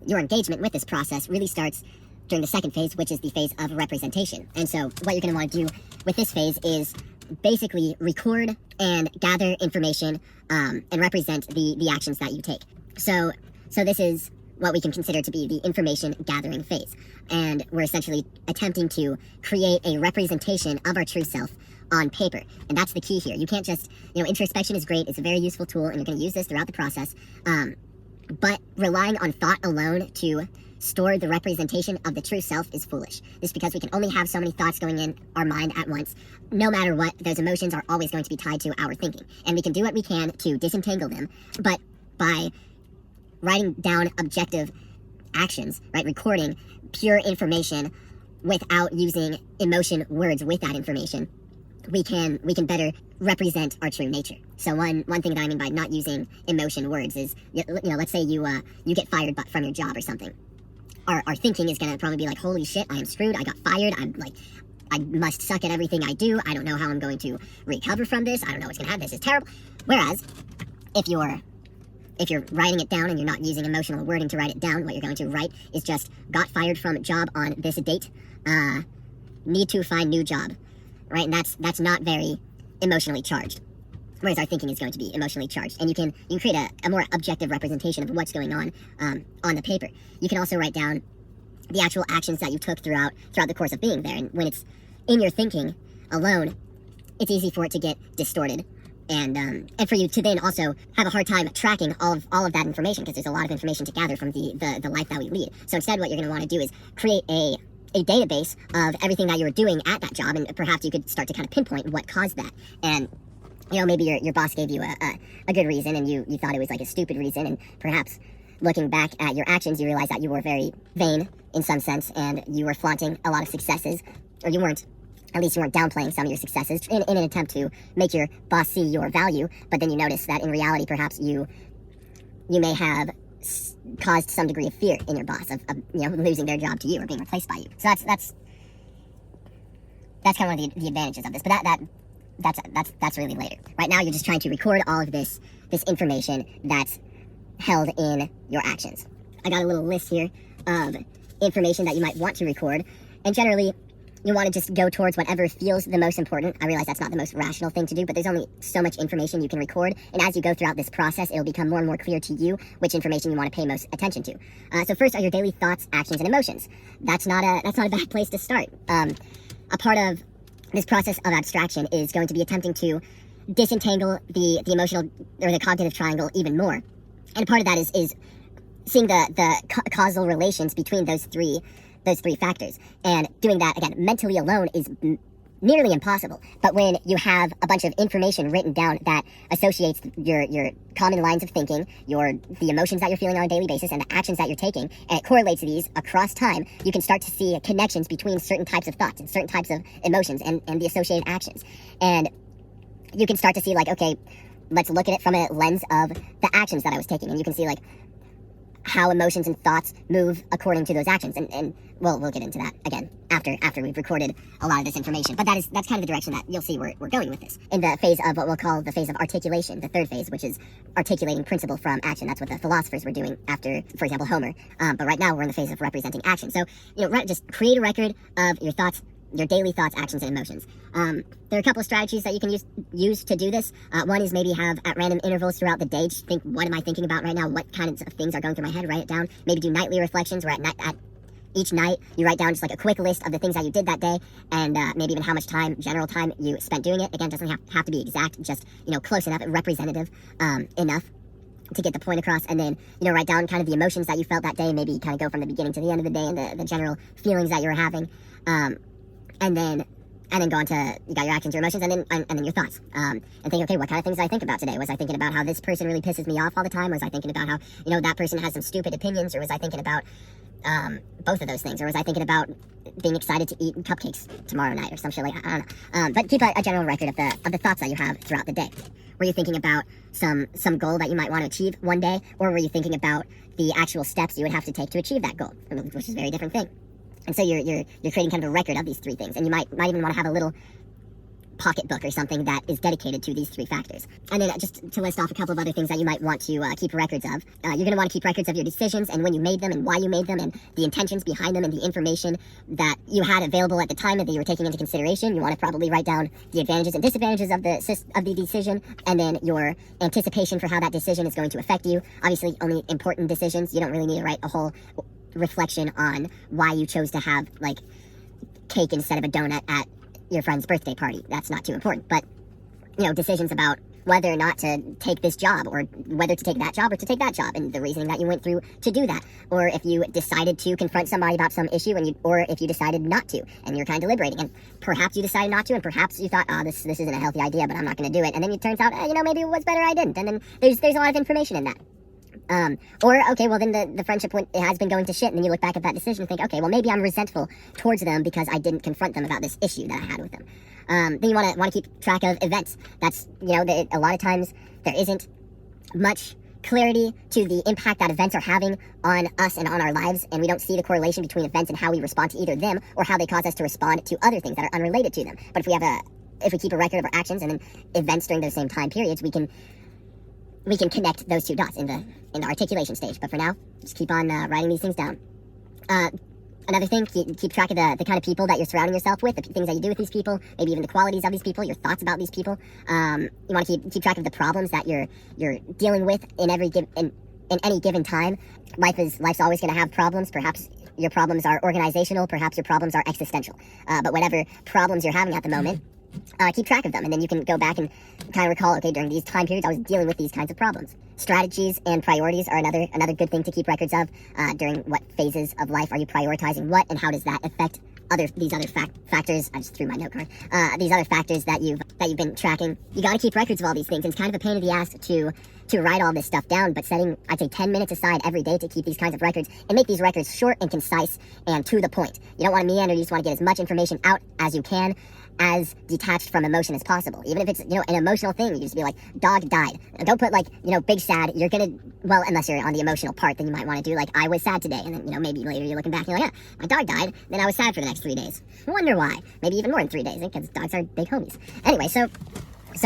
your engagement with this process really starts during the second phase, which is the phase of representation. And so what you're going to want to do with this phase is basically record and gather information and represent the actions that you take. So this is what we can consider to be the information gathering phase. And we're essentially attempting to create a representation of our true self on paper. And that's the key here. You can't just, introspection is great. It's a very useful tool, and you're going to use this throughout the process. But relying on thought alone to store the representation of the true self is foolish. This is because we can only have so many thoughts going in our mind at once. No matter what, those emotions are always going to be tied to our thinking. And we can do what we can to disentangle them, but by writing down objective actions, right, recording pure information without using emotion words with that information, we can better represent our true nature. So one thing that I mean by not using emotion words is, let's say you get fired from your job or something. Our thinking is gonna probably be like, holy shit, I am screwed, I got fired, I must suck at everything I do, I don't know how I'm going to recover from this, I don't know what's gonna happen, this is terrible. Whereas, if you're writing it down and you're not using emotional wording to write it down, what you're going to write is just, got fired from job on this date, need to find new job, right? And that's not very emotionally charged. Whereas our thinking is going to be emotionally charged. And you can create a more objective representation of what's going on the paper. You can also write down the actual actions that you took throughout the course of being there. And when it's in your thinking alone, it's easy for it to get distorted. And for you to then also have a hard time tracking all of that information, because there's a lot of information to gather from the life that we lead. So instead, what you're going to want to do is create a database of everything that you were doing at that job, and perhaps you could start to kind of pinpoint what caused that. And maybe your boss gave you a good reason, and you thought it was like a stupid reason, and perhaps looking back at your actions, you realize that you were very vain in some sense, and you were flaunting a lot of successes, or you weren't. At least you weren't downplaying some of your successes in an attempt to make your boss see your value, but then you notice that in reality, perhaps you may have caused some degree of fear in your boss of losing their job to you or being replaced by you. So that's kind of one of the advantages of this, but that's really later. Right now, you're just trying to record all of this information that's held in your actions. I got a little list here of information that you might want to record, and generally, you want to just go towards whatever feels the most important. I realize that's not the most rational thing to do, but there's only so much information you can record, and as you go throughout this process, it'll become more and more clear to you which information you want to pay most attention to. So first are your daily thoughts, actions, and emotions. That's not a bad place to start. A part of this process of abstraction is going to be attempting to disentangle the emotional or the cognitive triangle even more. And part of that is seeing the causal relations between those three factors. And doing that, again, mentally alone is nearly impossible. But when you have a bunch of information written down that associates your common lines of thinking, the emotions that you're feeling on a daily basis, and the actions that you're taking, and it correlates these across time, you can start to see connections between certain types of thoughts and certain types of emotions and the associated actions. And you can start to see, like, okay, let's look at it from a lens of the actions that I was taking. And you can see, like, how emotions and thoughts move according to those actions, and we'll get into that again after we've recorded a lot of this information. But that's kind of the direction that you'll see we're going with this. In the phase of what we'll call the phase of articulation, the third phase, which is articulating principle from action. That's what the philosophers were doing after, for example, Homer. But right now we're in the phase of representing action. So just create a record of your thoughts, your daily thoughts, actions, and emotions. There are a couple of strategies that you can use to do this. One is maybe have at random intervals throughout the day, just think, what am I thinking about right now? What kinds of things are going through my head? Write it down. Maybe do nightly reflections where at each night you write down just like a quick list of the things that you did that day, and maybe even how much general time you spent doing it. Again, it doesn't have to be exact, just close enough and representative enough to get the point across. And then write down kind of the emotions that you felt that day. Maybe kind of go from the beginning to the end of the day and the general feelings that you were having. And then go on to, you got your actions, your emotions, and then your thoughts. And think, okay, what kind of things did I think about today? Was I thinking about how this person really pisses me off all the time? Was I thinking about how, that person has some stupid opinions? Or was I thinking about both of those things? Or was I thinking about being excited to eat cupcakes tomorrow night or some shit like that? I don't know. But keep a general record of the thoughts that you have throughout the day. Were you thinking about some goal that you might want to achieve one day? Or were you thinking about the actual steps you would have to take to achieve that goal? Which is a very different thing. And so you're creating kind of a record of these three things, and you might even want to have a little pocketbook or something that is dedicated to these 3 factors. And then just to list off a couple of other things that you might want to keep records of. You're going to want to keep records of your decisions and when you made them and why you made them and the intentions behind them and the information that you had available at the time and that you were taking into consideration. You want to probably write down the advantages and disadvantages of the decision, and then your anticipation for how that decision is going to affect you. Obviously, only important decisions. You don't really need to write a whole reflection on why you chose to have, like, cake instead of a donut at your friend's birthday party. That's not too important. But, decisions about whether or not to take this job, or whether to take that job or to take that job, and the reasoning that you went through to do that, or if you decided to confront somebody about some issue, or if you decided not to, and you're kind of deliberating, and perhaps you decided not to, and perhaps you thought, this isn't a healthy idea, but I'm not going to do it, and then it turns out, maybe it was better I didn't, and then there's a lot of information in that. Then the friendship has been going to shit, and then you look back at that decision and think, okay, well, maybe I'm resentful towards them because I didn't confront them about this issue that I had with them. Then you want to keep track of events. That's, a lot of times there isn't much clarity to the impact that events are having on us and on our lives, and we don't see the correlation between events and how we respond to either them or how they cause us to respond to other things that are unrelated to them. But if we keep a record of our actions and then events during those same time periods, we can connect those 2 dots in the articulation stage. But for now, just keep on writing these things down. Another thing, keep track of the kind of people that you're surrounding yourself with, the things that you do with these people, maybe even the qualities of these people, your thoughts about these people. You want to keep track of the problems that you're dealing with in any given time. Life's always going to have problems. Perhaps your problems are organizational, perhaps your problems are existential. But whatever problems you're having at the moment, keep track of them, and then you can go back and kind of recall, okay, during these time periods I was dealing with these kinds of problems. Strategies and priorities are another good thing to keep records of. During what phases of life are you prioritizing what, and how does that affect these other factors? I just threw my note card. These other factors that you've been tracking. You got to keep records of all these things. And it's kind of a pain in the ass to write all this stuff down, but setting, I'd say, 10 minutes aside every day to keep these kinds of records and make these records short and concise and to the point. You don't want to meander. You just want to get as much information out as you can, as detached from emotion as possible. Even if it's, an emotional thing, you just be like, dog died. Don't put, like, big sad. You're gonna, well, unless you're on the emotional part, then you might want to do, like, I was sad today. And then, maybe later you're looking back and you're like, my dog died. Then I was sad for the next 3 days. I wonder why. Maybe even more than 3 days, because dogs are big homies. Anyway, so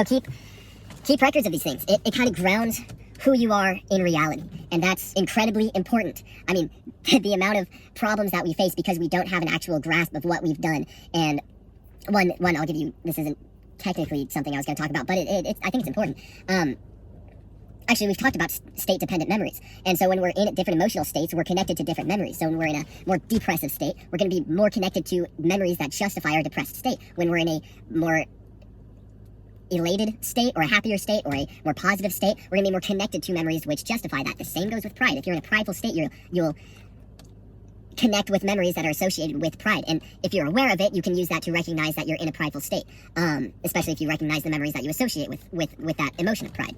keep records of these things. It kind of grounds who you are in reality, and that's incredibly important. I mean, the amount of problems that we face because we don't have an actual grasp of what we've done. And one I'll give you, this isn't technically something I was going to talk about, but I think it's important. Actually, we've talked about state-dependent memories. And so when we're in different emotional states, we're connected to different memories. So when we're in a more depressive state, we're going to be more connected to memories that justify our depressed state. When we're in a more elated state, or a happier state, or a more positive state, we're going to be more connected to memories which justify that. The same goes with pride. If you're in a prideful state, you'll connect with memories that are associated with pride. And if you're aware of it, you can use that to recognize that you're in a prideful state, especially if you recognize the memories that you associate with that emotion of pride.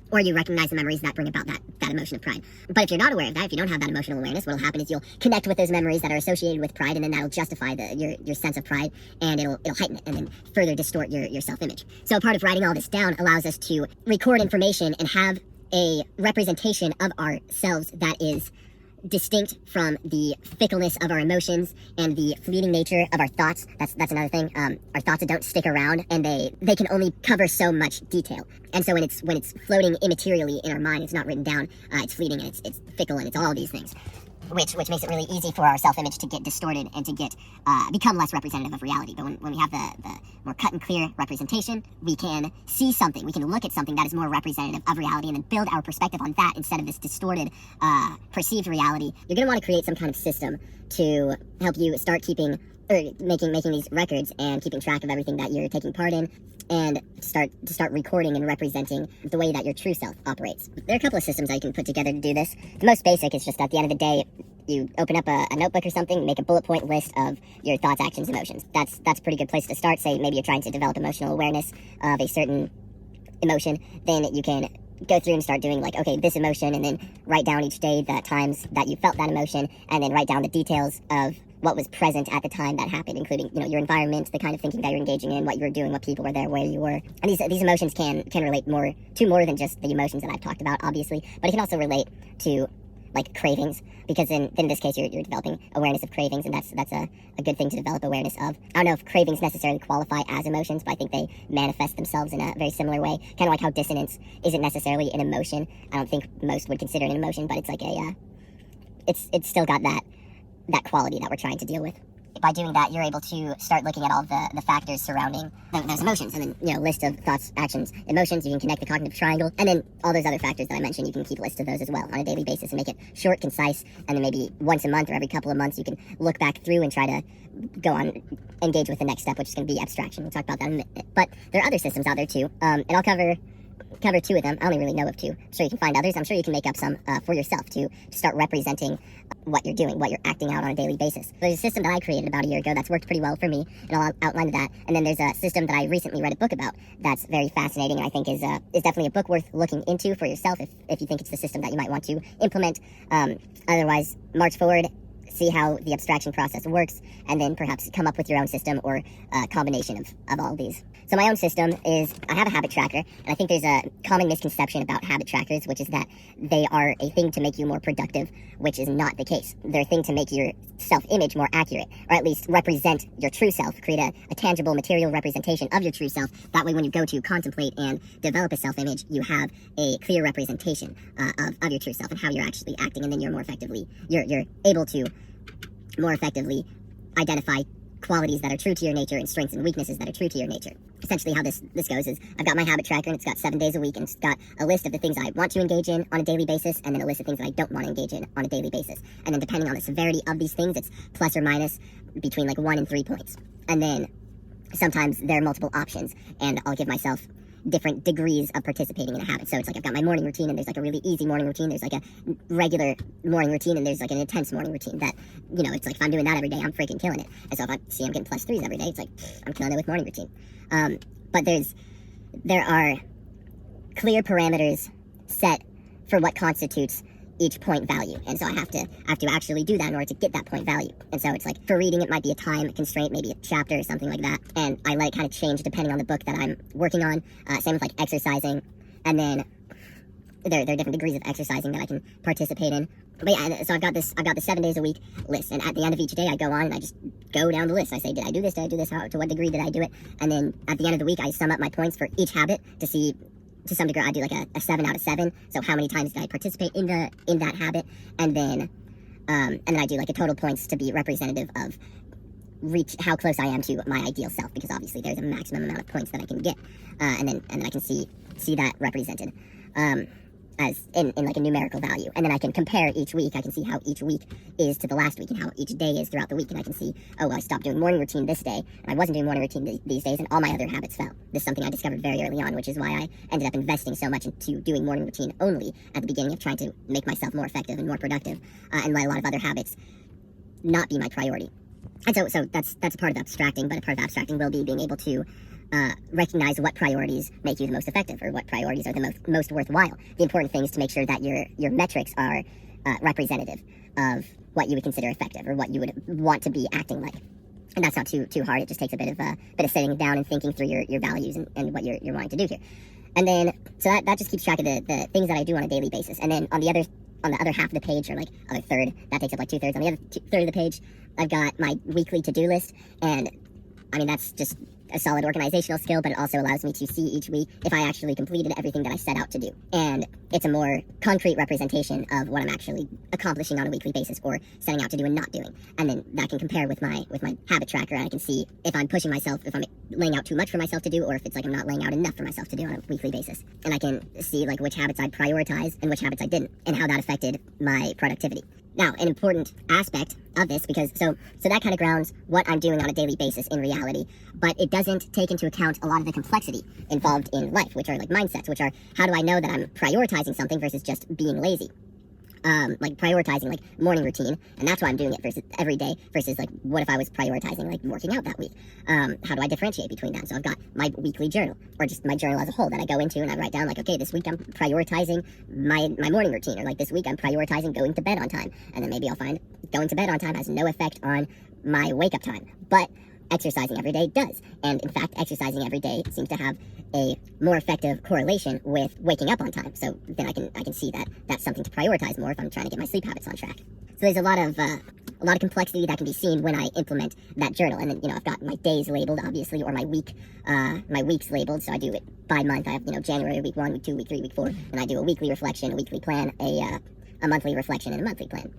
Or you recognize the memories that bring about that emotion of pride. But if you're not aware of that, if you don't have that emotional awareness, what will happen is you'll connect with those memories that are associated with pride, and then that'll justify your sense of pride, and it'll heighten it, and then further distort your self-image. So part of writing all this down allows us to record information and have a representation of ourselves that is distinct from the fickleness of our emotions and the fleeting nature of our thoughts. That's another thing. Our thoughts don't stick around, and they can only cover so much detail. And so when it's floating immaterially in our mind, it's not written down. It's fleeting, and it's fickle, and it's all these things, which makes it really easy for our self-image to get distorted and to get become less representative of reality. But when we have the more cut and clear representation, we can see something. We can look at something that is more representative of reality, and then build our perspective on that instead of this distorted perceived reality. You're going to want to create some kind of system to help you start keeping or making these records and keeping track of everything that you're taking part in, and start recording and representing the way that your true self operates. There are a couple of systems that you can put together to do this. The most basic is just at the end of the day, you open up a notebook or something, make a bullet point list of your thoughts, actions, emotions. That's a pretty good place to start. Say maybe you're trying to develop emotional awareness of a certain emotion, then you can go through and start doing, like, okay, this emotion, and then write down each day the times that you felt that emotion, and then write down the details of what was present at the time that happened, including, your environment, the kind of thinking that you're engaging in, what you were doing, what people were there, where you were. And these emotions can relate more than just the emotions that I've talked about, obviously, but it can also relate to, like cravings, because in this case you're developing awareness of cravings, and that's a good thing to develop awareness of. I don't know if cravings necessarily qualify as emotions, but I think they manifest themselves in a very similar way, kind of like how dissonance isn't necessarily an emotion. I don't think most would consider it an emotion, but it's like it's still got that quality that we're trying to deal with. By doing that, you're able to start looking at all the factors surrounding those emotions, and then, list of thoughts, actions, emotions. You can connect the cognitive triangle, and then all those other factors that I mentioned, you can keep lists of those as well on a daily basis and make it short, concise, and then maybe once a month or every couple of months, you can look back through and try to go on, engage with the next step, which is going to be abstraction. We'll talk about that in a minute. But there are other systems out there too, and I'll cover two of them. I only really know of two. I'm sure you can find others. I'm sure you can make up some for yourself to start representing what you're doing, what you're acting out on a daily basis. There's a system that I created about a year ago that's worked pretty well for me, and I'll outline that. And then there's a system that I recently read a book about that's very fascinating, and I think is definitely a book worth looking into for yourself if you think it's the system that you might want to implement. Otherwise, march forward, see how the abstraction process works, and then perhaps come up with your own system or a combination of all of these. So my own system is, I have a habit tracker, and I think there's a common misconception about habit trackers, which is that they are a thing to make you more productive, which is not the case. They're a thing to make your self-image more accurate, or at least represent your true self, create a tangible material representation of your true self. That way when you go to contemplate and develop a self-image, you have a clear representation of your true self and how you're actually acting, and then you're you're able to more effectively identify qualities that are true to your nature and strengths and weaknesses that are true to your nature. Essentially how this goes is I've got my habit tracker, and it's got 7 days a week, and it's got a list of the things I want to engage in on a daily basis, and then a list of things that I don't want to engage in on a daily basis. And then depending on the severity of these things, it's plus or minus between like 1 and 3 points. And then sometimes there are multiple options, and I'll give myself different degrees of participating in a habit. So it's like I've got my morning routine, and there's like a really easy morning routine, there's like a regular morning routine, and there's like an intense morning routine that, it's like if I'm doing that every day, I'm freaking killing it. And so if I'm getting plus 3s every day, it's like I'm killing it with morning routine. But there are clear parameters set for what constitutes each point value, and so I have to actually do that in order to get that point value. And so it's like for reading, it might be a time constraint, maybe a chapter or something like that, and I let it kind of change depending on the book that I'm working on. Same with like exercising, and then there are different degrees of exercising that I can participate in. But yeah, so I've got the 7 days a week list, and at the end of each day I go on and I just go down the list. I say, did I do this, to what degree did I do it? And then at the end of the week I sum up my points for each habit to see, to some degree I do like a 7 out of 7, so how many times did I participate in that habit, and then I do like a total points to be representative of how close I am to my ideal self, because obviously there's a maximum amount of points that I can get, and then I can see that represented as in like a numerical value, and then I can compare each week. I can see how each week is to the last week and how each day is throughout the week, and I can see, oh, well, I stopped doing morning routine this day, and I wasn't doing morning routine these days, and all my other habits fell. This is something I discovered very early on, which is why I ended up investing so much into doing morning routine only at the beginning of trying to make myself more effective and more productive, and let a lot of other habits not be my priority. And so that's a part of abstracting, but a part of abstracting will be being able to recognize what priorities make you the most effective, or what priorities are the most worthwhile. The important thing is to make sure that your metrics are representative of what you would consider effective, or what you would want to be acting like. And that's not too hard. It just takes a bit of sitting down and thinking through your values and what you're wanting to do here. And then so that just keeps track of the things that I do on a daily basis. And then on the other half of the page, or like other third, that takes up like 2/3. On the other third of the page, I've got my weekly to-do list, and I mean that's just a solid organizational skill, but it also allows me to see each week if I actually completed everything that I set out to do. And it's a more concrete representation of what I'm actually accomplishing on a weekly basis, or setting out to do and not doing. And then that can compare with my habit tracker, and I can see if I'm pushing myself, if I'm laying out too much for myself to do, or if it's like I'm not laying out enough for myself to do on a weekly basis. And I can see like which habits I prioritized and which habits I didn't, and how that affected my productivity. Now, an important aspect of this, because so that kind of grounds what I'm doing on a daily basis in reality, but it doesn't take into account a lot of the complexity involved in life, which are like mindsets, which are how do I know that I'm prioritizing something versus just being lazy? Like prioritizing like morning routine, and that's why I'm doing it versus every day, versus like what if I was prioritizing like working out that week? How do I differentiate between that? So I've got my weekly journal, or just my journal as a whole that I go into, and I write down like, okay, this week I'm prioritizing my morning routine, or like this week I'm prioritizing going to bed on time, and then maybe I'll find going to bed on time has no effect on my wake up time, but exercising every day does. And in fact, exercising every day seems to have a more effective correlation with waking up on time. So then I can see that that's something to prioritize more if I'm trying to get my sleep habits on track. So there's a lot of complexity that can be seen when I implement that journal. And then, I've got my days labeled, obviously, or my weeks labeled. So I do it by month. I have, January, week 1, week 2, week 3, week 4. And I do a weekly reflection, a weekly plan, a monthly reflection, and a monthly plan.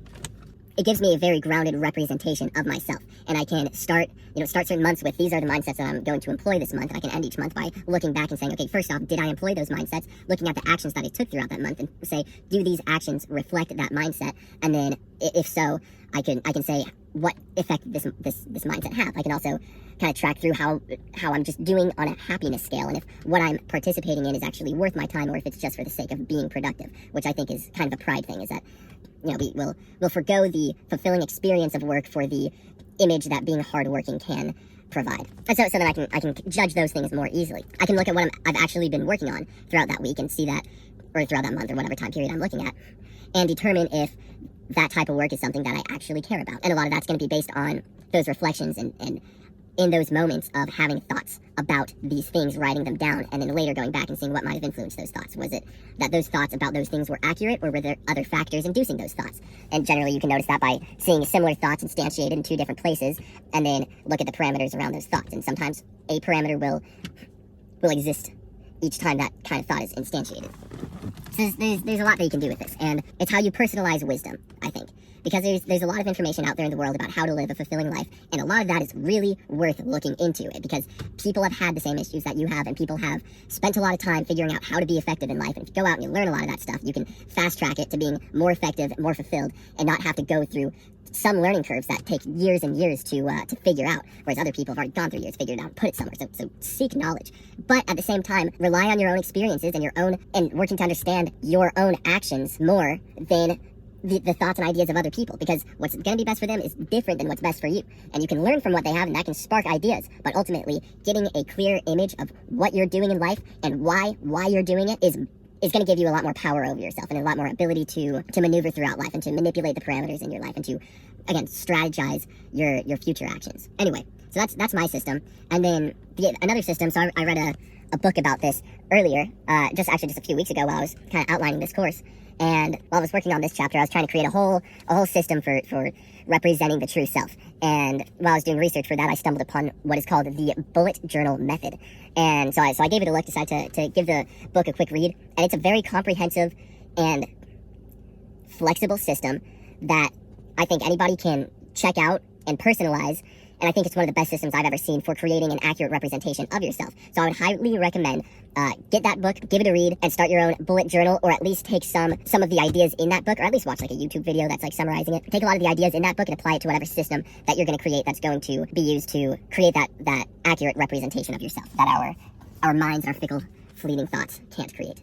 It gives me a very grounded representation of myself. And I can start certain months with, these are the mindsets that I'm going to employ this month. And I can end each month by looking back and saying, okay, first off, did I employ those mindsets? Looking at the actions that I took throughout that month and say, do these actions reflect that mindset? And then if so, I can say what effect this mindset have. I can also kind of track through how I'm just doing on a happiness scale, and if what I'm participating in is actually worth my time, or if it's just for the sake of being productive, which I think is kind of a pride thing, is that we'll forgo the fulfilling experience of work for the image that being hardworking can provide. And so then I can judge those things more easily. I can look at what I've actually been working on throughout that week and see that, or throughout that month, or whatever time period I'm looking at, and determine if that type of work is something that I actually care about. And a lot of that's going to be based on those reflections and in those moments of having thoughts about these things, writing them down, and then later going back and seeing what might have influenced those thoughts. Was it that those thoughts about those things were accurate, or were there other factors inducing those thoughts? And generally you can notice that by seeing similar thoughts instantiated in two different places, and then look at the parameters around those thoughts. And sometimes a parameter will exist each time that kind of thought is instantiated. So there's a lot that you can do with this, and it's how you personalize wisdom, I think. Because there's a lot of information out there in the world about how to live a fulfilling life, and a lot of that is really worth looking into it, because people have had the same issues that you have, and people have spent a lot of time figuring out how to be effective in life. And if you go out and you learn a lot of that stuff, you can fast track it to being more effective, more fulfilled, and not have to go through some learning curves that take years and years to figure out, whereas other people have already gone through years, figured it out, and put it somewhere. So seek knowledge, but at the same time, rely on your own experiences and working to understand your own actions more than the thoughts and ideas of other people, because what's going to be best for them is different than what's best for you. And you can learn from what they have, and that can spark ideas, but ultimately getting a clear image of what you're doing in life and why you're doing it is going to give you a lot more power over yourself, and a lot more ability to maneuver throughout life, and to manipulate the parameters in your life, and to, again, strategize your future actions. Anyway, so that's my system. And then another system, so I read a book about this earlier, just a few weeks ago, while I was kind of outlining this course. And while I was working on this chapter, I was trying to create a whole system for representing the true self. And while I was doing research for that, I stumbled upon what is called the bullet journal method. And so I gave it a look, decided to give the book a quick read. And it's a very comprehensive and flexible system that I think anybody can check out and personalize. And I think it's one of the best systems I've ever seen for creating an accurate representation of yourself. So I would highly recommend get that book, give it a read, and start your own bullet journal, or at least take some of the ideas in that book, or at least watch like a YouTube video that's like summarizing it. Take a lot of the ideas in that book and apply it to whatever system that you're going to create that's going to be used to create that accurate representation of yourself that our minds, our fickle, fleeting thoughts can't create.